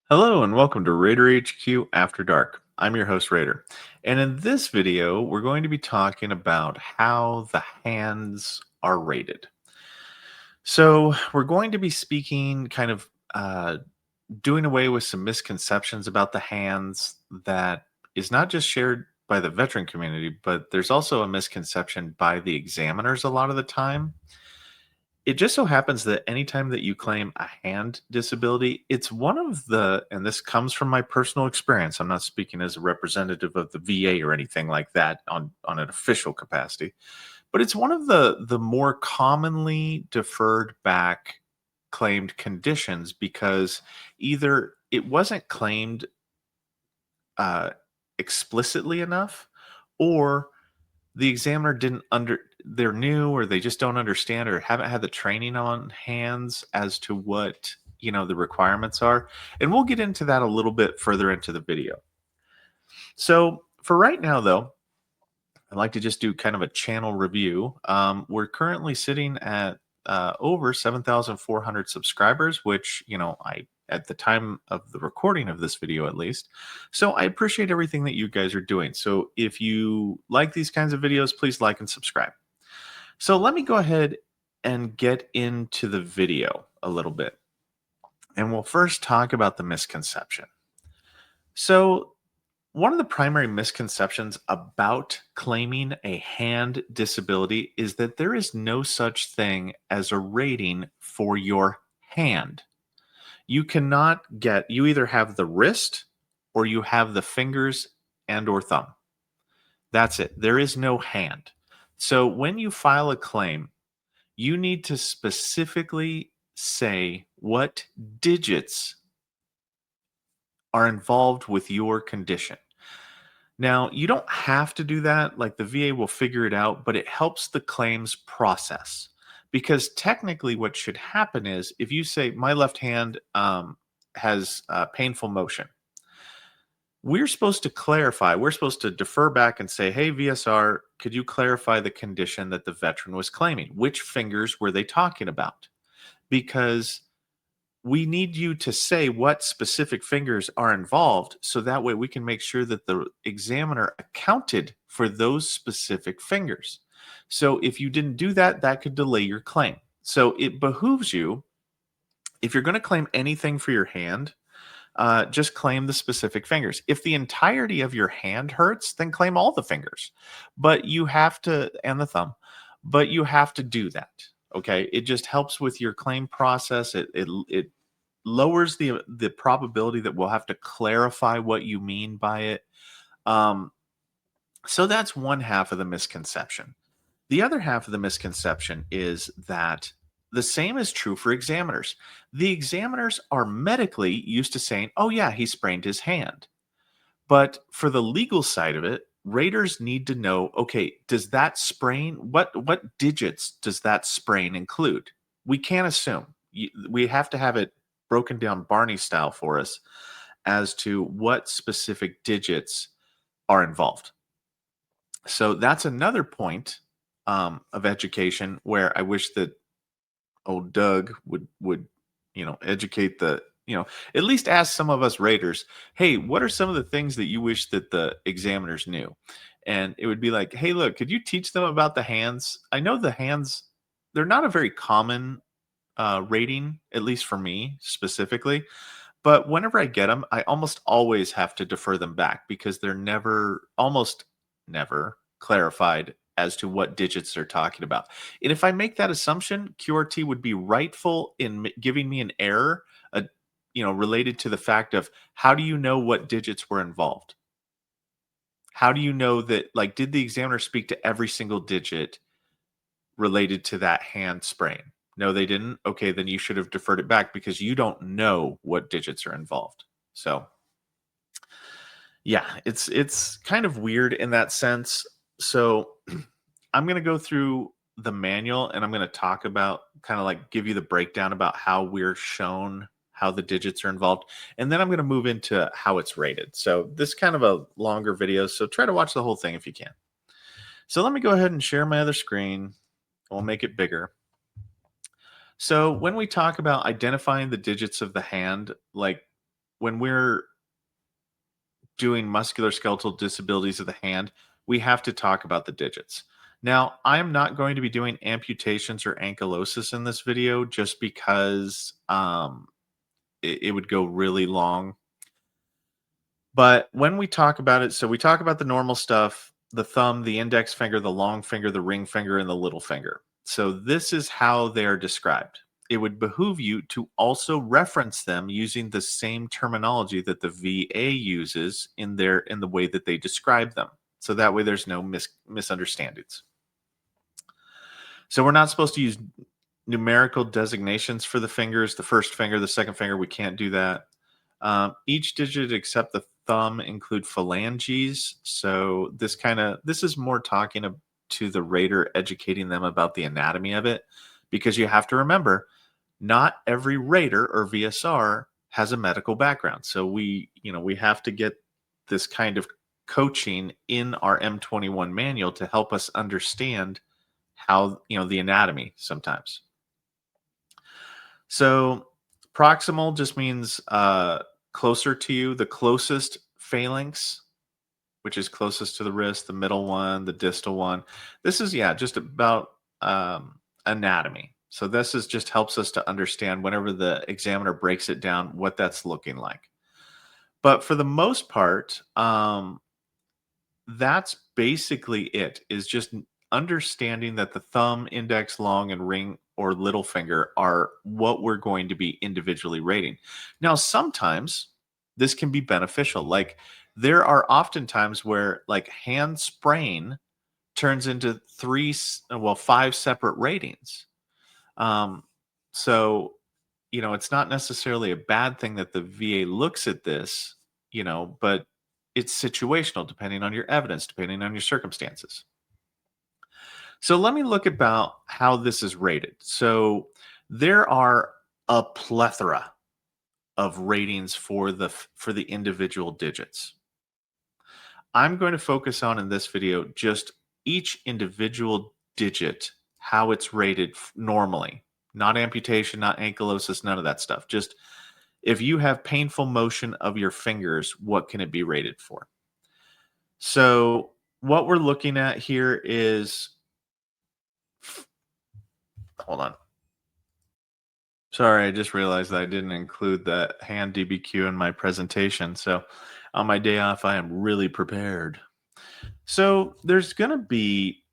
Hello and welcome to Raider HQ After Dark. I'm your host, Raider. And in this video, we're going to be talking about how the hands are rated. So, we're going to be speaking doing away with some misconceptions about the hands that is not just shared by the veteran community, but there's also a misconception by the examiners a lot of the time. It just so happens that anytime that you claim a hand disability, it's one of the, and this comes from my personal experience. I'm not speaking as a representative of the VA or anything like that on an official capacity, but it's one of the more commonly deferred back claimed conditions because either it wasn't claimed uh, explicitly enough, or the examiner didn't they're new, or they just don't understand or haven't had the training on hands as to what the requirements are, and we'll get into that a little bit further into the video. So for right now though, I'd like to just do kind of a channel review. We're currently sitting at over 7,400 subscribers, which, I, at the time of the recording of this video at least. So I appreciate everything that you guys are doing. So if you like these kinds of videos, please like and subscribe. So let me go ahead and get into the video a little bit. And we'll first talk about the misconception. So one of the primary misconceptions about claiming a hand disability is that there is no such thing as a rating for your hand. You either have the wrist or you have the fingers and or thumb. That's it. There is no hand. So when you file a claim, you need to specifically say what digits are involved with your condition. Now, you don't have to do that, like the VA will figure it out, but it helps the claims process. Because technically, what should happen is if you say, my left hand has painful motion, we're supposed to clarify, we're supposed to defer back and say, hey, VSR, could you clarify the condition that the veteran was claiming? Which fingers were they talking about? Because we need you to say what specific fingers are involved so that way we can make sure that the examiner accounted for those specific fingers. So if you didn't do that, that could delay your claim. So it behooves you, if you're going to claim anything for your hand, just claim the specific fingers. If the entirety of your hand hurts, then claim all the fingers, but you have to, and the thumb, but you have to do that. Okay. It just helps with your claim process. It lowers the probability that we'll have to clarify what you mean by it. Um, so that's one half of the misconception. The other half of the misconception is that the same is true for examiners. The examiners are medically used to saying, oh, yeah, he sprained his hand. But for the legal side of it, raters need to know, okay, does that sprain, what digits does that sprain include? We can't assume. We have to have it broken down Barney style for us as to what specific digits are involved. So that's another point of education where I wish that old Doug would educate the at least ask some of us raters, hey, what are some of the things that you wish that the examiners knew? And it would be like, hey, look, could you teach them about the hands? I know the hands, they're not a very common rating, at least for me specifically. But whenever I get them, I almost always have to defer them back because they're almost never clarified as to what digits they're talking about. And if I make that assumption, QRT would be rightful in giving me an error, related to the fact of how do you know what digits were involved? How do you know that, like, did the examiner speak to every single digit related to that hand sprain? No, they didn't. Okay, then you should have deferred it back because you don't know what digits are involved. So, yeah, it's kind of weird in that sense. So, I'm going to go through the manual and I'm going to talk about, kind of like give you the breakdown about how we're shown how the digits are involved, and then I'm going to move into how it's rated. So, this is kind of a longer video, so try to watch the whole thing if you can. So, let me go ahead and share my other screen. We'll make it bigger. So when we talk about identifying the digits of the hand, like when we're doing musculoskeletal disabilities of the hand, we have to talk about the digits. Now, I'm not going to be doing amputations or ankylosis in this video just because it would go really long. But when we talk about it, so we talk about the normal stuff, the thumb, the index finger, the long finger, the ring finger, and the little finger. So this is how they are described. It would behoove you to also reference them using the same terminology that the VA uses in the way that they describe them. So that way there's no misunderstandings. So we're not supposed to use numerical designations for the fingers, the first finger, the second finger, we can't do that. Each digit except the thumb include phalanges. So this is more talking to the rater, educating them about the anatomy of it, because you have to remember, not every rater or VSR has a medical background. So we have to get this kind of coaching in our M21 manual to help us understand how, the anatomy sometimes. So proximal just means closer to you, the closest phalanx, which is closest to the wrist, the middle one, the distal one. This is, just about anatomy. So this is just helps us to understand whenever the examiner breaks it down, what that's looking like. But for the most part, that's basically it, is just understanding that the thumb, index, long, and ring or little finger are what we're going to be individually rating. Now, sometimes this can be beneficial. Like there are often times where like hand sprain turns into five separate ratings. Um, so, it's not necessarily a bad thing that the VA looks at this, but it's situational depending on your evidence, depending on your circumstances. So let me look about how this is rated. So there are a plethora of ratings for the individual digits. I'm going to focus on in this video just each individual digit, how it's rated normally. Not amputation, not ankylosis, none of that stuff. Just if you have painful motion of your fingers, what can it be rated for? So what we're looking at here is, hold on. Sorry, I just realized that I didn't include that hand DBQ in my presentation. So on my day off, I am really prepared. So there's going to be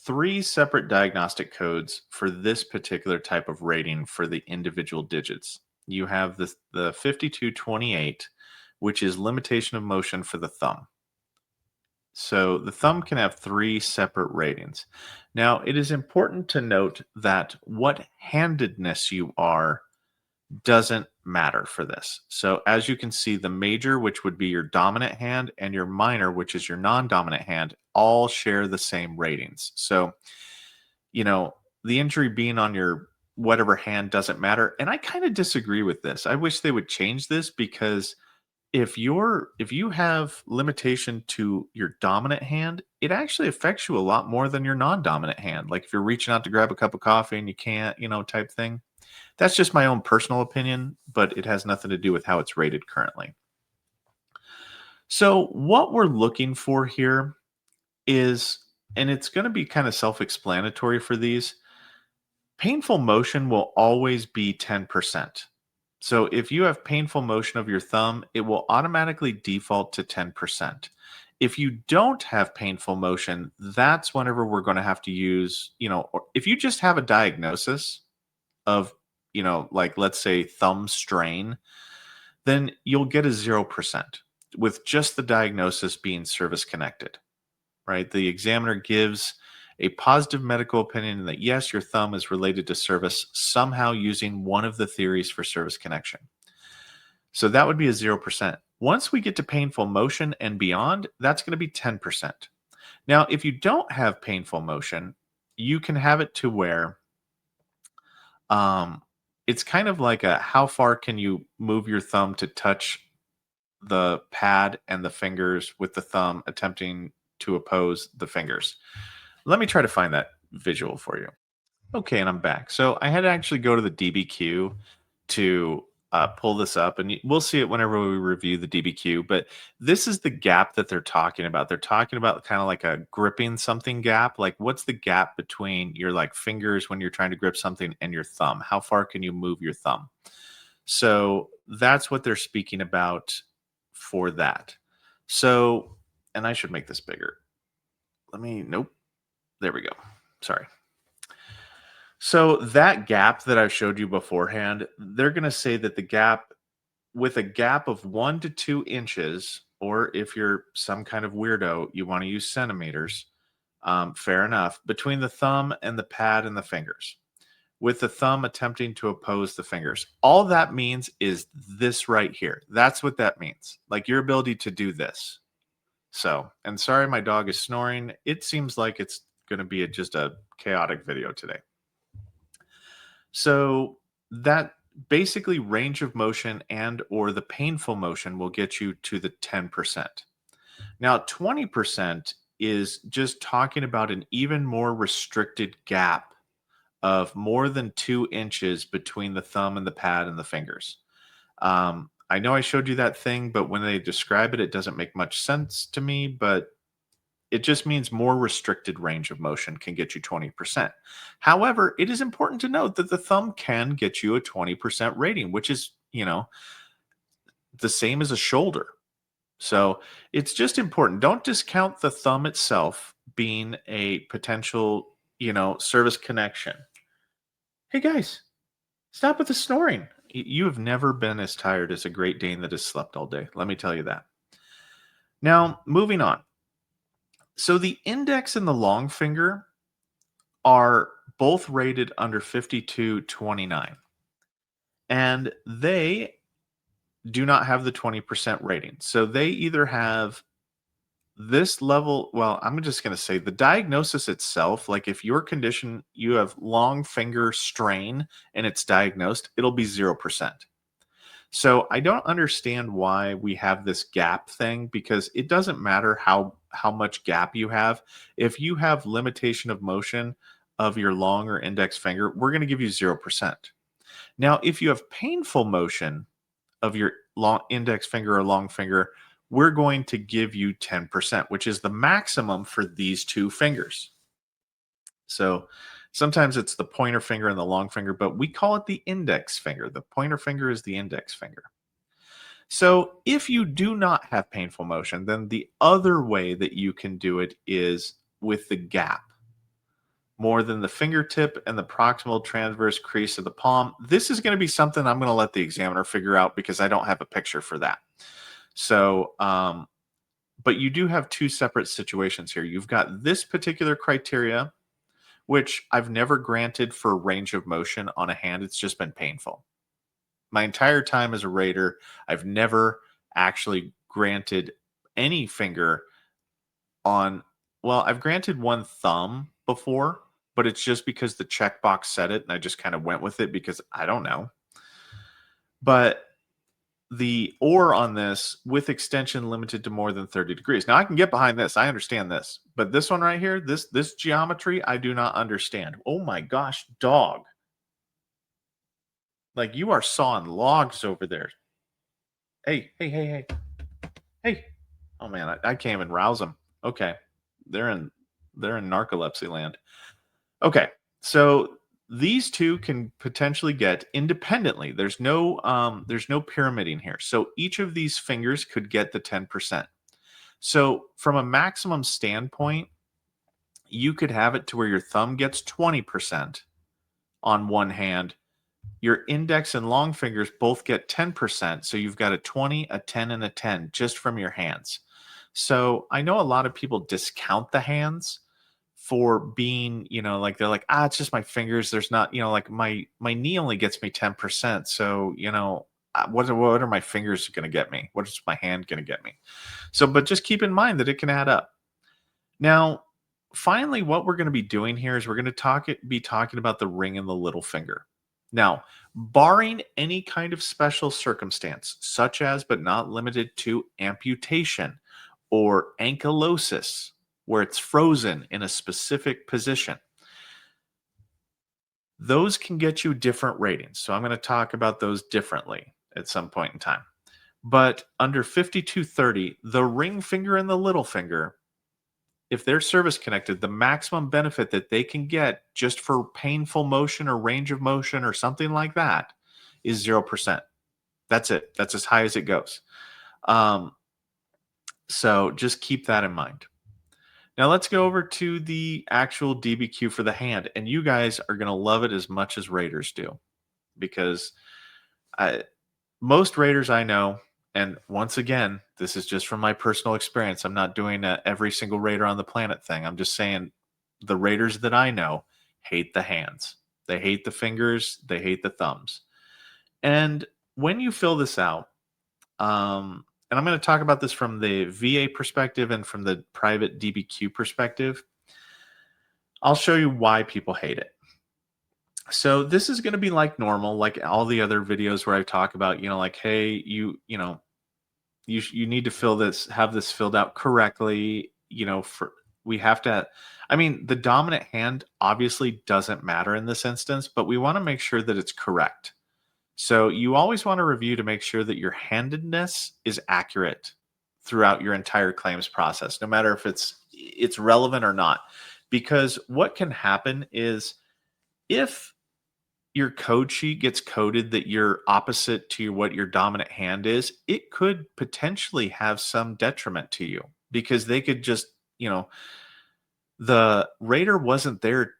3 separate diagnostic codes for this particular type of rating for the individual digits. You have the 5228, which is limitation of motion for the thumb. So the thumb can have 3 separate ratings. Now, it is important to note that what handedness you are doesn't matter for this. So as you can see, the major, which would be your dominant hand, and your minor, which is your non-dominant hand, all share the same ratings. So, the injury being on your whatever hand doesn't matter. And I kind of disagree with this. I wish they would change this, because if you have limitation to your dominant hand, it actually affects you a lot more than your non-dominant hand. Like if you're reaching out to grab a cup of coffee and you can't, type thing. That's just my own personal opinion, but it has nothing to do with how it's rated currently. So what we're looking for here is, and it's going to be kind of self-explanatory for these, painful motion will always be 10%. So if you have painful motion of your thumb, it will automatically default to 10%. If you don't have painful motion, that's whenever we're going to have to use, or if you just have a diagnosis of, like let's say thumb strain, then you'll get a 0% with just the diagnosis being service connected, right? The examiner gives a positive medical opinion that yes, your thumb is related to service somehow using one of the theories for service connection. So that would be a 0%. Once we get to painful motion and beyond, that's going to be 10%. Now, if you don't have painful motion, you can have it to where it's kind of like how far can you move your thumb to touch the pad and the fingers with the thumb attempting to oppose the fingers. Let me try to find that visual for you. Okay, and I'm back. So I had to actually go to the DBQ to pull this up, and we'll see it whenever we review the DBQ. But this is the gap that they're talking about. They're talking about kind of like a gripping something gap. Like, what's the gap between your like fingers when you're trying to grip something and your thumb? How far can you move your thumb? So that's what they're speaking about for that. So, and I should make this bigger. Nope. There we go. Sorry. So that gap that I showed you beforehand, they're going to say that the gap with a gap of 1 to 2 inches, or if you're some kind of weirdo, you want to use centimeters, fair enough, between the thumb and the pad and the fingers, with the thumb attempting to oppose the fingers. All that means is this right here. That's what that means. Like your ability to do this. So, and sorry, my dog is snoring. It seems like it's going to be just a chaotic video today. So that basically range of motion and or the painful motion will get you to the 10%. Now, 20% is just talking about an even more restricted gap of more than 2 inches between the thumb and the pad and the fingers. I know I showed you that thing, but when they describe it, it doesn't make much sense to me, but it just means more restricted range of motion can get you 20%. However, it is important to note that the thumb can get you a 20% rating, which is, the same as a shoulder. So it's just important. Don't discount the thumb itself being a potential, service connection. Hey guys, stop with the snoring. You have never been as tired as a Great Dane that has slept all day. Let me tell you that. Now, moving on. So the index and the long finger are both rated under 5229, and they do not have the 20% rating. So they either have this level. Well, I'm just going to say the diagnosis itself, like if your condition, you have long finger strain and it's diagnosed, it'll be 0%. So I don't understand why we have this gap thing, because it doesn't matter how much gap you have. If you have limitation of motion of your long or index finger, we're going to give you 0%. Now, if you have painful motion of your long index finger or long finger, we're going to give you 10%, which is the maximum for these two fingers. So sometimes it's the pointer finger and the long finger, but we call it the index finger. The pointer finger is the index finger. So if you do not have painful motion, then the other way that you can do it is with the gap, more than the fingertip and the proximal transverse crease of the palm. This is going to be something I'm going to let the examiner figure out because I don't have a picture for that. So, but you do have two separate situations here. You've got this particular criteria, which I've never granted for range of motion on a hand. It's just been painful. My entire time as a rater, I've never actually granted any finger on, well, I've granted one thumb before, but it's just because the checkbox said it and I just kind of went with it because I don't know. But the or on this with extension limited to more than 30 degrees. Now I can get behind this. I understand this. But this one right here, this geometry, I do not understand. Oh my gosh, dog. Like you are sawing logs over there. Hey. Hey. Oh man, I can't even rouse them. Okay. They're in narcolepsy land. Okay. So these two can potentially get independently. There's no pyramiding here. So each of these fingers could get the 10%. So from a maximum standpoint, you could have it to where your thumb gets 20% on one hand. Your index and long fingers both get 10%. So you've got a 20, a 10, and a 10 just from your hands. So I know a lot of people discount the hands for being, like they're like, it's just my fingers. There's not, like my knee only gets me 10%. So, what are my fingers going to get me? What is my hand going to get me? So, but just keep in mind that it can add up. Now, finally, what we're going to be doing here is we're going to be talking about the ring and the little finger. Now, barring any kind of special circumstance, such as but not limited to amputation or ankylosis, where it's frozen in a specific position, those can get you different ratings. So I'm going to talk about those differently. at some point in time. But under 5230, the ring finger and the little finger, if they're service connected, the maximum benefit that they can get just for painful motion or range of motion or something like that is 0%. That's it. That's as high as it goes. Um, so just keep that in mind. Now let's go over to the actual DBQ for the hand. And you guys are going to love it as much as Raiders do, because most Raiders I know, and once again, this is just from my personal experience. I'm not doing a every single Raider on the planet thing. I'm just saying the Raiders that I know hate the hands. They hate the fingers. They hate the thumbs. And when you fill this out, and I'm going to talk about this from the VA perspective and from the private DBQ perspective, I'll show you why people hate it. So this is going to be like normal, like all the other videos where I talk about, like, hey, you need to have this filled out correctly. We have to, I mean, the dominant hand obviously doesn't matter in this instance, but we want to make sure that it's correct. So you always want to review to make sure that your handedness is accurate throughout your entire claims process, no matter if it's relevant or not. Because what can happen is, if your code sheet gets coded that you're opposite to what your dominant hand is, it could potentially have some detriment to you, because they could just, the Raider wasn't there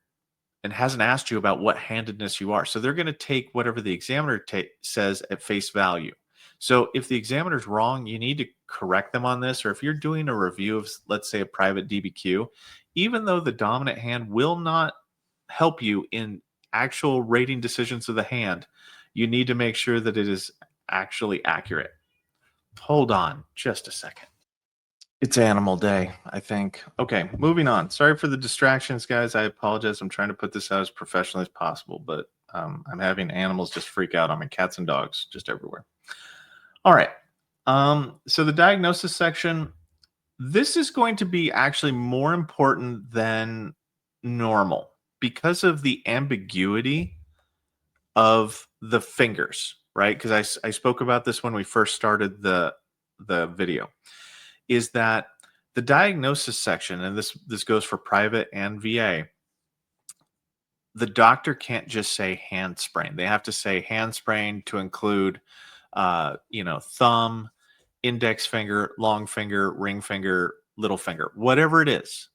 and hasn't asked you about what handedness you are. So they're going to take whatever the examiner says at face value. So if the examiner's wrong, you need to correct them on this. Or if you're doing a review of, let's say, a private DBQ, even though the dominant hand will not help you in actual rating decisions of the hand, you need to make sure that it is actually accurate. Hold on just a second. It's Animal Day, I think. Okay, moving on. Sorry for the distractions, guys. I apologize. I'm trying to put this out as professionally as possible, but I'm having animals just freak out on me. Cats and dogs just everywhere. All right. So the diagnosis section, this is going to be actually more important than normal because of the ambiguity of the fingers, right? Because I spoke about this when we first started the video, is that the diagnosis section, and this goes for private and VA, the doctor can't just say hand sprain. They have to say hand sprain to include, thumb, index finger, long finger, ring finger, little finger, whatever it is.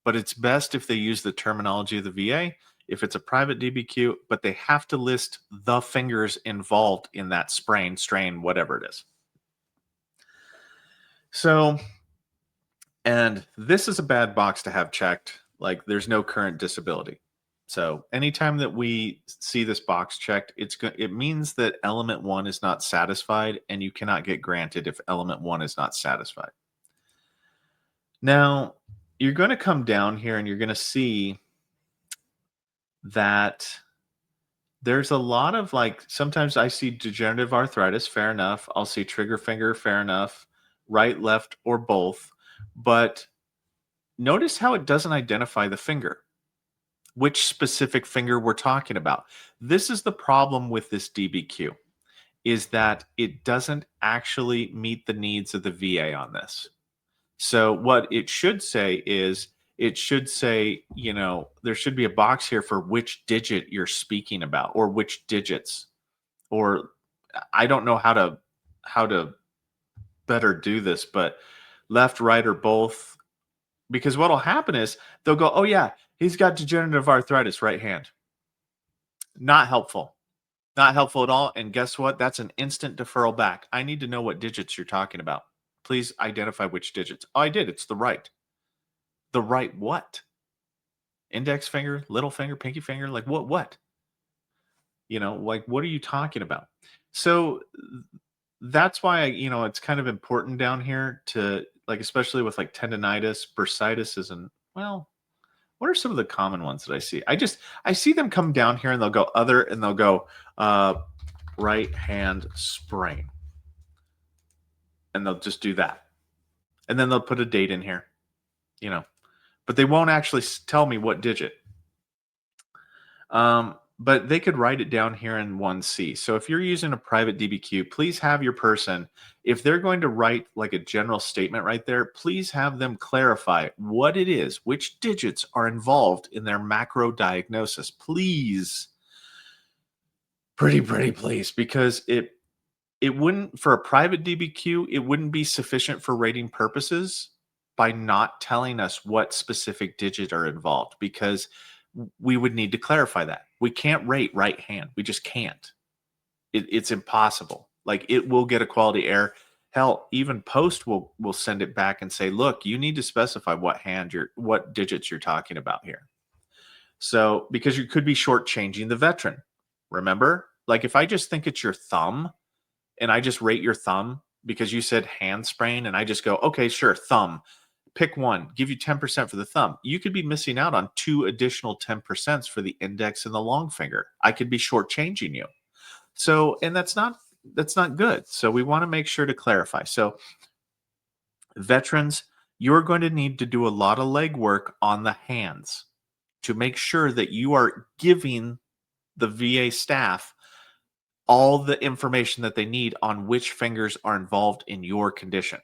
But it's best if they use the terminology of the VA, if it's a private DBQ, but they have to list the fingers involved in that sprain, strain, whatever it is. So, and this is a bad box to have checked. Like, there's no current disability. So anytime that we see this box checked, it means that element 1 is not satisfied, and you cannot get granted if element 1 is not satisfied. Now, you're going to come down here and you're going to see that there's a lot of, like, sometimes I see degenerative arthritis, fair enough. I'll see trigger finger, fair enough. Right, left, or both. But notice how it doesn't identify the finger, which specific finger we're talking about. This is the problem with this DBQ, is that it doesn't actually meet the needs of the VA on this. So what it should say is, it should say, there should be a box here for which digit you're speaking about, or which digits, or I don't know how to better do this, but left, right, or both. Because what'll happen is they'll go, oh yeah, he's got degenerative arthritis, right hand. Not helpful. Not helpful at all. And guess what? That's an instant deferral back. I need to know what digits you're talking about. Please identify which digits. Oh, I did. It's the right. The right what? Index finger, little finger, pinky finger? Like what? Like, what are you talking about? So that's why, it's kind of important down here to, like, especially with like tendonitis, bursitis isn't, well, what are some of the common ones that I see? I see them come down here and they'll go other, and they'll go right hand sprain. And they'll just do that. And then they'll put a date in here, but they won't actually tell me what digit. but they could write it down here in 1C. So if you're using a private DBQ, please have your person, if they're going to write like a general statement right there, please have them clarify what it is, which digits are involved in their macro diagnosis. Please. Pretty please, because it wouldn't, for a private DBQ, it wouldn't be sufficient for rating purposes by not telling us what specific digit are involved, because we would need to clarify that. We can't rate right hand. We just can't. It's impossible. Like, it will get a quality error. Hell, even Post will send it back and say, look, you need to specify what digits you're talking about here. So, because you could be shortchanging the veteran. Remember? Like, if I just think it's your thumb and I just rate your thumb because you said hand sprain and I just go, okay, sure, thumb, pick one, give you 10% for the thumb. You could be missing out on 2 additional 10% for the index and the long finger. I could be shortchanging you. So, and that's not good. So we want to make sure to clarify. So veterans, you're going to need to do a lot of legwork on the hands to make sure that you are giving the VA staff all the information that they need on which fingers are involved in your condition.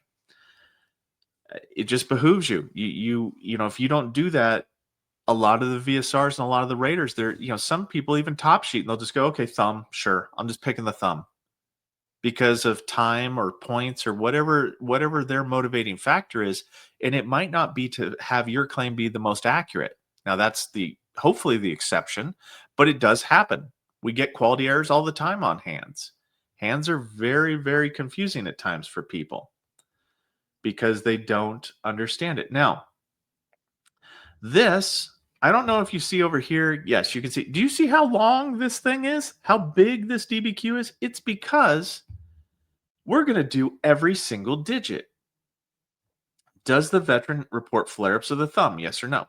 It just behooves you. You know, if you don't do that, a lot of the VSRs and a lot of the raters, they're, you know, some people even top sheet and they'll just go, okay, thumb, sure, I'm just picking the thumb because of time or points or whatever their motivating factor is, and it might not be to have your claim be the most accurate. Now that's hopefully the exception, but it does happen. We get quality errors all the time on hands. Hands are very confusing at times for people because they don't understand it. Now, this, I don't know if you see over here. Yes, you can see. Do you see how long this thing is? How big this DBQ is? It's because we're going to do every single digit. Does the veteran report flare-ups of the thumb? Yes or no?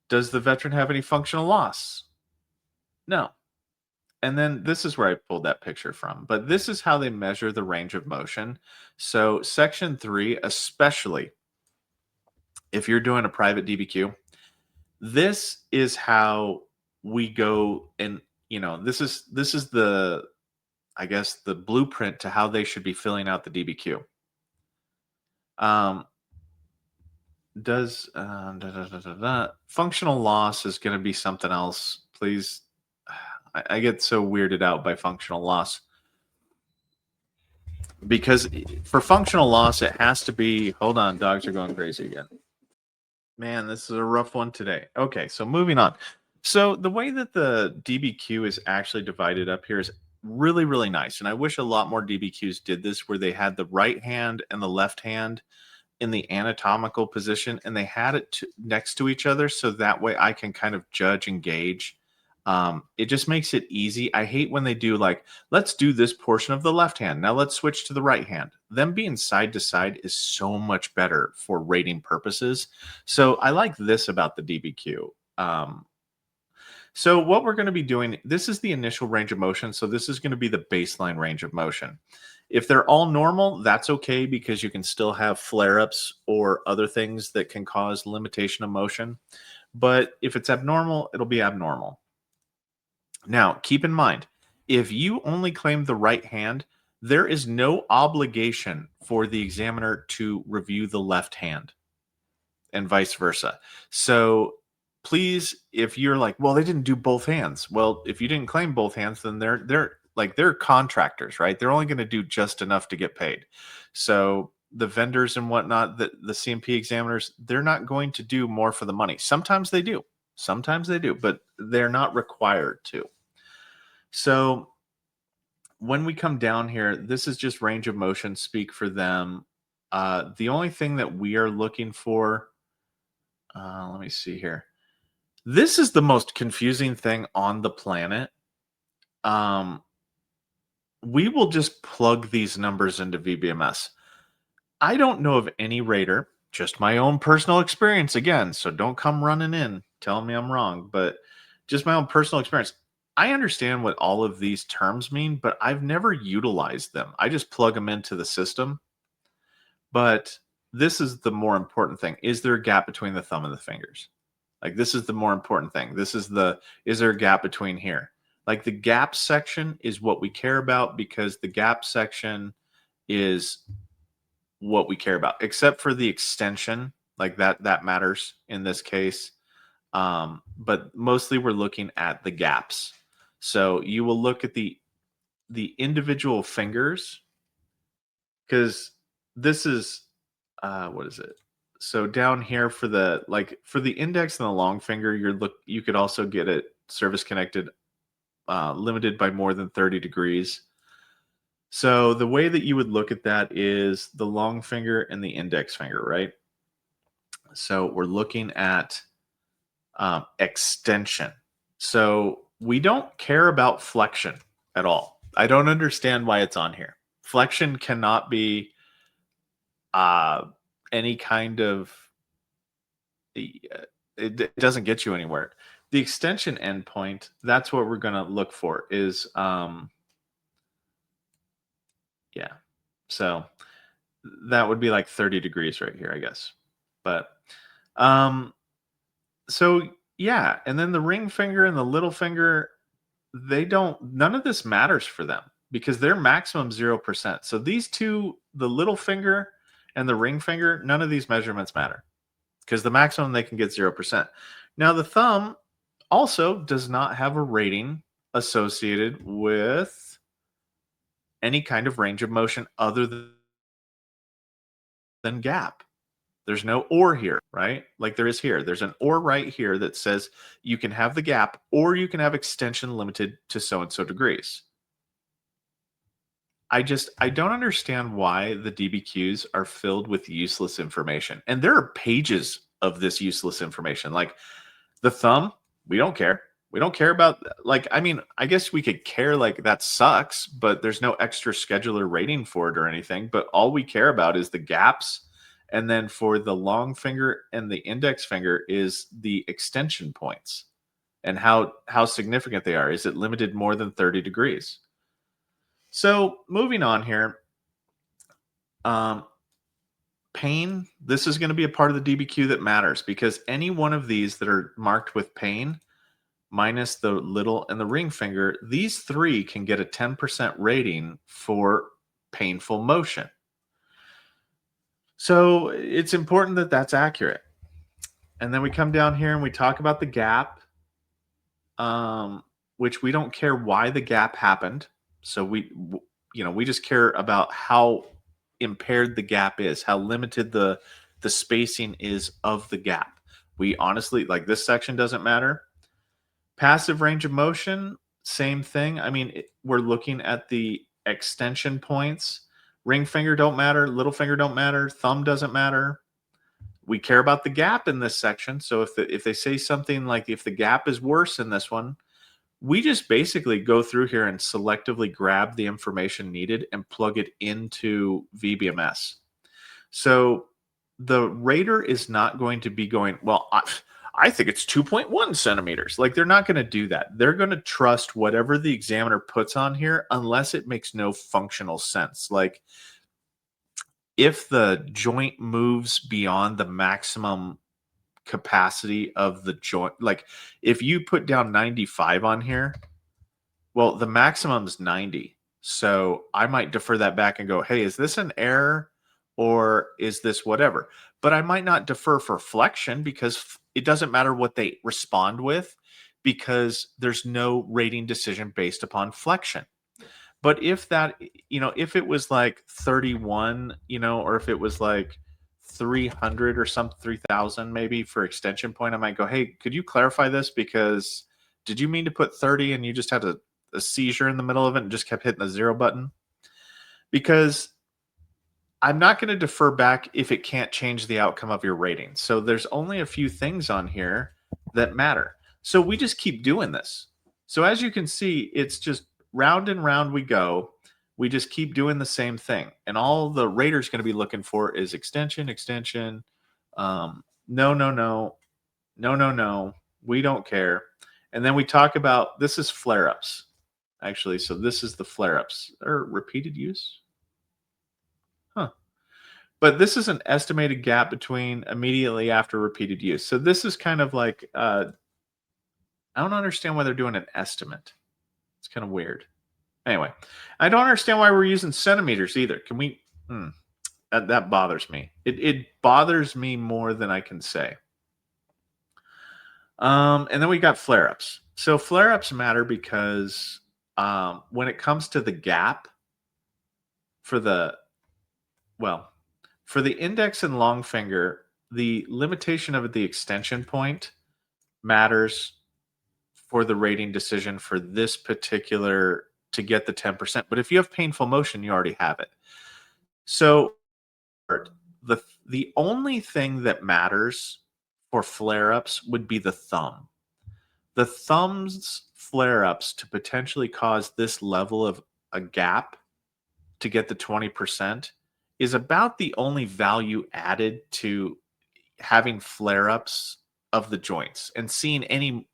Does the veteran have any functional loss? No. And then this is where I pulled that picture from. But this is how they measure the range of motion. So section 3, especially if you're doing a private DBQ, this is how we go, and you know, this is the, I guess, the blueprint to how they should be filling out the DBQ. Functional loss is going to be something else. Please, I get so weirded out by functional loss because for functional loss, it has to be. Hold on, dogs are going crazy again. Man, this is a rough one today. Okay, so moving on. So the way that the DBQ is actually divided up here is really nice. And I wish a lot more DBQs did this, where they had the right hand and the left hand in the anatomical position and they had it next to each other. So that way I can kind of judge and gauge. It just makes it easy. I hate when they do like, let's do this portion of the left hand. Now let's switch to the right hand. Them being side to side is so much better for rating purposes. So I like this about the DBQ. So what we're going to be doing, this is the initial range of motion. So this is going to be the baseline range of motion. If they're all normal, that's okay because you can still have flare-ups or other things that can cause limitation of motion. But if it's abnormal, it'll be abnormal. Now, keep in mind, if you only claim the right hand, there is no obligation for the examiner to review the left hand and vice versa. So please, if you're like, well, they didn't do both hands. Well, if you didn't claim both hands, then they're contractors, right? They're only going to do just enough to get paid. So the vendors and whatnot, the CMP examiners, they're not going to do more for the money. Sometimes they do, but they're not required to. So when we come down here, this is just range of motion, speak for them. The only thing that we are looking for, let me see here. This is the most confusing thing on the planet. We will just plug these numbers into VBMS. I don't know of any rater, just my own personal experience again, so don't come running in telling me I'm wrong, but just my own personal experience. I understand what all of these terms mean, but I've never utilized them. I just plug them into the system. But this is the more important thing. Is there a gap between the thumb and the fingers? Like this is the more important thing. This is is there a gap between here? Like the gap section is what we care about because the gap section is what we care about, except for the extension. Like that matters in this case. But mostly we're looking at the gaps. So you will look at the individual fingers because this is what is it? So down here for the index and the long finger, you could also get it service connected, limited by more than 30 degrees. So the way that you would look at that is the long finger and the index finger, right? So we're looking at extension. So we don't care about flexion at all. I don't understand why it's on here. Flexion cannot be any kind of it doesn't get you anywhere. The extension endpoint, that's what we're going to look for is yeah. So that would be like 30 degrees right here, I guess. But um so yeah, and then the ring finger and the little finger, none of this matters for them because they're maximum 0%. So these two, the little finger and the ring finger, none of these measurements matter because the maximum they can get 0%. Now the thumb also does not have a rating associated with any kind of range of motion other than gap. There's no or here, right? Like there is here. There's an or right here that says you can have the gap or you can have extension limited to so and so degrees. I don't understand why the DBQs are filled with useless information. And there are pages of this useless information. Like the thumb, we don't care. We don't care about, like, I mean, I guess we could care, like that sucks, but there's no extra scheduler rating for it or anything. But all we care about is the gaps. And then for the long finger and the index finger is the extension points and how significant they are. Is it limited more than 30 degrees? So moving on here, um, pain, this is going to be a part of the DBQ that matters because any one of these that are marked with pain, minus the little and the ring finger, these three can get a 10% rating for painful motion. So it's important that that's accurate. And then we come down here and we talk about the gap, which we don't care why the gap happened. So we just care about how impaired the gap is, how limited the spacing is of the gap. We honestly, like, this section doesn't matter. Passive range of motion, same thing. I mean, we're looking at the extension points. Ring finger don't matter, little finger don't matter, thumb doesn't matter. We care about the gap in this section. So if they say something like if the gap is worse in this one, we just basically go through here and selectively grab the information needed and plug it into VBMS. So the rater is not going to be going, well, I think it's 2.1 centimeters. Like they're not going to do that. They're going to trust whatever the examiner puts on here unless it makes no functional sense. Like if the joint moves beyond the maximum capacity of the joint, like if you put down 95 on here, well, the maximum is 90. So I might defer that back and go, hey, is this an error or is this whatever? But I might not defer for flexion because it doesn't matter what they respond with because there's no rating decision based upon flexion. But if that, if it was like 31, or if it was like 300 or some 3000 maybe for extension point, I might go, hey, could you clarify this? Because did you mean to put 30 and you just had a seizure in the middle of it and just kept hitting the 0 button? Because I'm not going to defer back if it can't change the outcome of your rating. So there's only a few things on here that matter. So we just keep doing this. So as you can see, it's just round and round we go. We just keep doing the same thing. And all the rater's going to be looking for is extension, extension. No, no, no. No, no, no. We don't care. And then we talk about, this is flare-ups, actually. So this is the flare-ups. Or repeated use? Huh. But this is an estimated gap between immediately after repeated use. So this is kind of like I don't understand why they're doing an estimate. It's kind of weird. Anyway, I don't understand why we're using centimeters either. Can we? That bothers me. It bothers me more than I can say. And then we got flare ups. So flare ups matter because when it comes to the gap for the well, for the index and long finger, the limitation of the extension point matters for the rating decision for this particular to get the 10%. But if you have painful motion, you already have it. So the only thing that matters for flare-ups would be the thumb. The thumb's flare-ups to potentially cause this level of a gap to get the 20% is about the only value added to having flare-ups of the joints and seeing any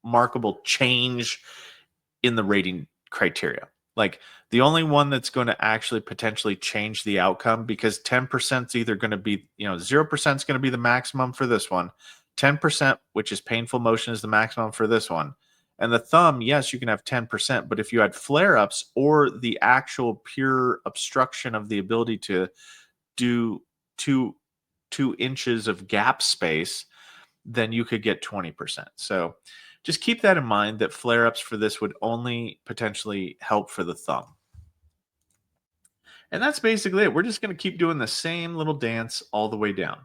markable change in the rating criteria. Like the only one that's going to actually potentially change the outcome, because 10% is either going to be, 0% is going to be the maximum for this one. 10%, which is painful motion, is the maximum for this one. And the thumb, yes, you can have 10%, but if you had flare ups or the actual pure obstruction of the ability to do 2 inches of gap space, then you could get 20%. So just keep that in mind, that flare ups for this would only potentially help for the thumb. And that's basically it. We're just going to keep doing the same little dance all the way down.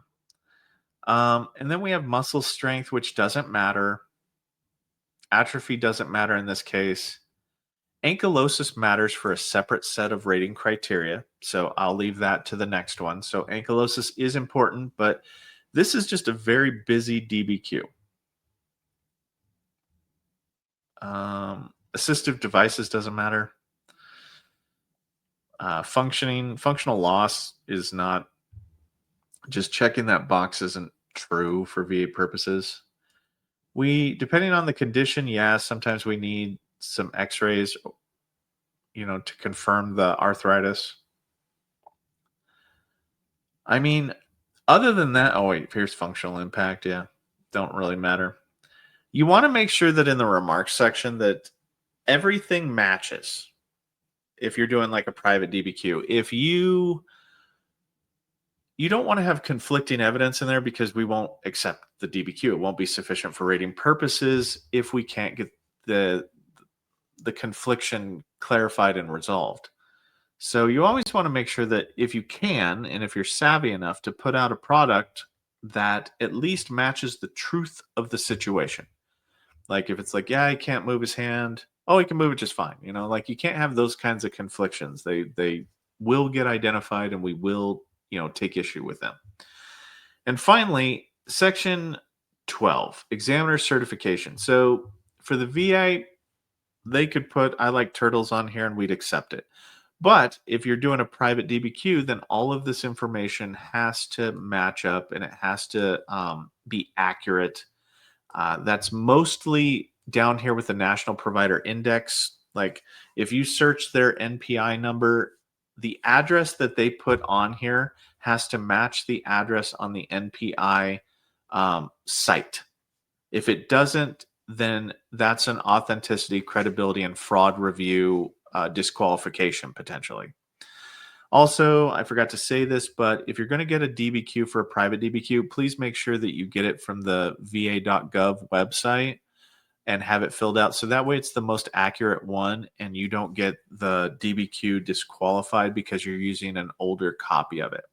And then we have muscle strength, which doesn't matter. Atrophy doesn't matter in this case. Ankylosis matters for a separate set of rating criteria. So I'll leave that to the next one. So ankylosis is important, but this is just a very busy DBQ. Assistive devices doesn't matter. Functional loss is not, just checking that box isn't true for VA purposes. Depending on the condition, sometimes we need some x-rays, to confirm the arthritis. I mean, other than that, oh wait, here's functional impact. Yeah, don't really matter. You want to make sure that in the remarks section that everything matches. If you're doing like a private DBQ, if you don't want to have conflicting evidence in there, because we won't accept the DBQ. It won't be sufficient for rating purposes if we can't get the confliction clarified and resolved. So you always want to make sure that if you can, and if you're savvy enough, to put out a product that at least matches the truth of the situation. Like if it's like, yeah, he can't move his hand. Oh, he can move it just fine. Like you can't have those kinds of conflictions. They will get identified and we will, take issue with them. And finally, section 12, examiner certification. So for the VA, they could put, I like turtles on here and we'd accept it. But if you're doing a private DBQ, then all of this information has to match up and it has to be accurate. That's mostly down here with the National Provider Index. Like if you search their NPI number, the address that they put on here has to match the address on the NPI site. If it doesn't, then that's an authenticity, credibility, and fraud review disqualification potentially. Also, I forgot to say this, but if you're going to get a DBQ for a private DBQ, please make sure that you get it from the va.gov website and have it filled out. So that way it's the most accurate one and you don't get the DBQ disqualified because you're using an older copy of it.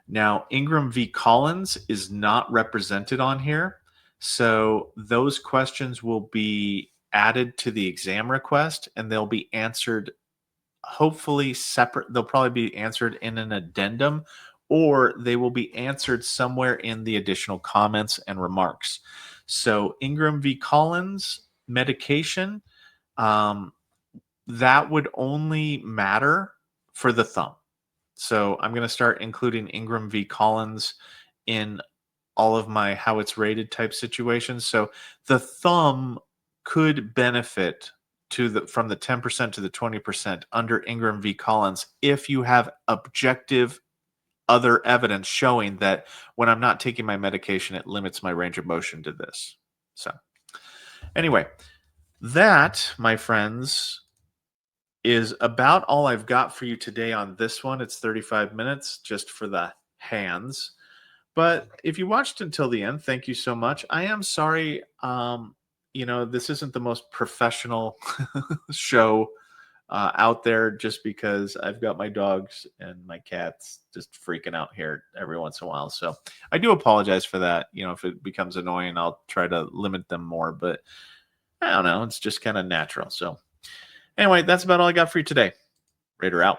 Now, Ingram v. Collins is not represented on here. So those questions will be added to the exam request and they'll be answered hopefully separate. They'll probably be answered in an addendum, or they will be answered somewhere in the additional comments and remarks. So Ingram v. Collins medication, that would only matter for the thumb. So I'm going to start including Ingram v. Collins in all of my how it's rated type situations. So the thumb could benefit from the 10% to the 20% under Ingram v. Collins if you have objective other evidence showing that when I'm not taking my medication, it limits my range of motion to this. So anyway, that, my friends, is about all I've got for you today on this one. It's 35 minutes just for the hands. But if you watched until the end, thank you so much. I am sorry, this isn't the most professional show out there, just because I've got my dogs and my cats just freaking out here every once in a while. So I do apologize for that. If it becomes annoying, I'll try to limit them more, but I don't know. It's just kind of natural. So anyway, that's about all I got for you today. Raider out.